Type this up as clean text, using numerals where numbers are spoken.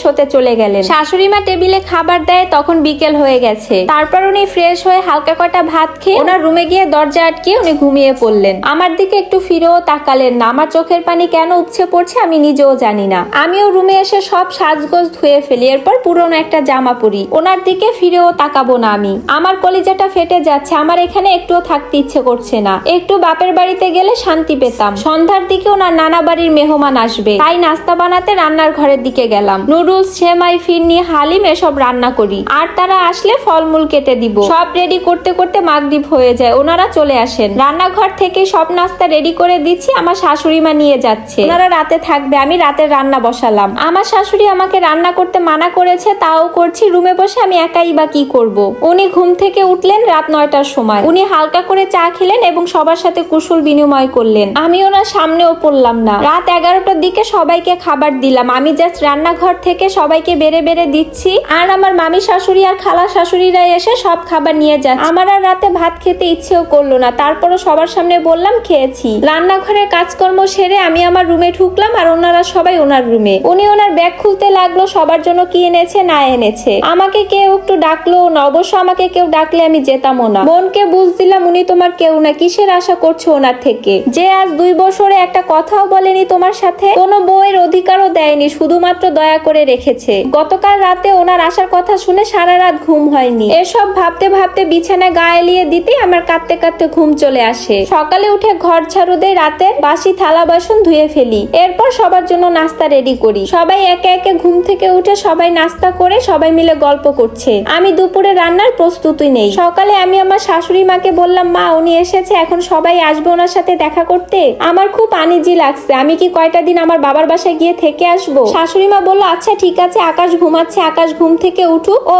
হতে চলে গেলেন। শাশুড়ি মা টেবিলে খাবার দেয়, তখন বিকেল হয়ে গেছে। তারপর উনি ফ্রেশ হয়ে হালকা কটা ভাত খেয়ে ওনার রুমে গিয়ে দরজা আটকে উনি ঘুমিয়ে পড়লেন। আমার দিকে একটু ফিরেও তাকালেন না। আমার চোখের পানি কেন উপচে পড়ছে আমি নিজেও জানি না। আমিও রুমে এসে সব সাজগোজ ধুয়ে ফেলি, এরপর পুরনো একটা জামা পরি। ওনার দিকে ফিরেও তাকাবো না আমি। আমার কলিজাটা ফেটে যাচ্ছে। আমার এখানে একটুও থাকতে ইচ্ছে করছে না। একটু বাপের বাড়িতে গেলে শান্তি পেতাম। সন্ধ্যার দিকে ওনার নানা বাড়ির মেহমান আসবে, তাই নাস্তা বানাতে রান্নার ঘরের দিকে গেলাম। নুডলস, সেমাই, ফিরনি, হালিম এসব রান্না করি। আর তারা আসলে ফলমূল কেটে দিব। সব রেডি করতে করতে মাগরিব হয়ে যায়। ওনারা চলে আসেন। রান্নাঘর থেকে সব নাস্তা রেডি করে দিচ্ছি। আমার শাশুড়ি মা নিয়ে যাচ্ছে। ওনারা রাতে থাকবে, আমি রাতের রান্না বসালাম। আমার শাশুড়ি আমাকে রান্না করতে মানা করেছে, তাও করছি। রুমে বসে আমি একাই বা কি করব। উনি ঘুম থেকে উঠলেন রাত 9টার সময়। উনি হালকা করে চা খেলেন এবং সবার সাথে কুশল বিনিময় করলেন। আমি ওনার সামনেও পড়লাম না। রাত 11টার দিকে সবাইকে খাবার দিলাম। আমি জাস্ট রান্নাঘর থেকে সবাইকে বেড়ে বেড়ে দিচ্ছি, আর আমার মামি শাশুড়ি আর খালা শাশুড়িরা এসে সব খাবার নিয়ে যাচ্ছে। আমার আর রাতে ভাত খেতে ইচ্ছেও করলো না, তারপরও সবার সামনে বললাম খেয়েছি। রান্নাঘরের কাজকর্ম সেরে আমি আমার রুমে ঢুকলাম, আর ওনারা সবাই ওনার রুমে। উনি ওনার ব্যাগ খুলতে লাগলো, সবার জন্য কি এনেছে না এনেছে। আমাকে কেউ একটু ডাকলো না, অবশ্য আমাকে কেউ ডাকলে আমি যেতামও না। বোনকে বুঝ দিলাম উনি তোমার কেউ না, কিসের আশা করছো ওনার থেকে, যে আজ 2 বছরে একটা কথাও বলেনি তোমার সাথে, কোনো বউয়ের অধিকারও দেয়নি, শুধুমাত্র দয়া করে রেখেছে। গতকাল রাতে ওনার আসার কথা শুনে সারা রাত ঘুম হয়নি। এসব ভাবতে ভাবতে বিছানায় গা এলিয়ে দিতে আমার কাঁদতে কাঁদতে ঘুম চলে আসে। সকালে উঠে ঘর ঝাড়ু দিয়ে রাতের বাসি থালা বাসন ধুয়ে ফেলি। এরপর সবার জন্য নাস্তা রেডি করি। সবাই একে একে ঘুম থেকে উঠে সবাই নাস্তা করে সবাই মিলে গল্প করছে। আমি দুপুরে রান্নার প্রস্তুতি নেই। সকালে আমি আমার শাশুড়ি মাকে বললাম, মা উনি এসেছে, এখন সবাই আসবে ওনার সাথে দেখা করতে। আমার খুব আনইজি লাগছে, আমি কি কয়টা দিন আমার বাবার বাসায় গিয়ে থেকে আসবো? শাশুড়ি মা বলল, আচ্ছা ঠিক আছে, আকাশ ঘুমাচ্ছে, আকাশ ঘুম থেকে উঠুক, ও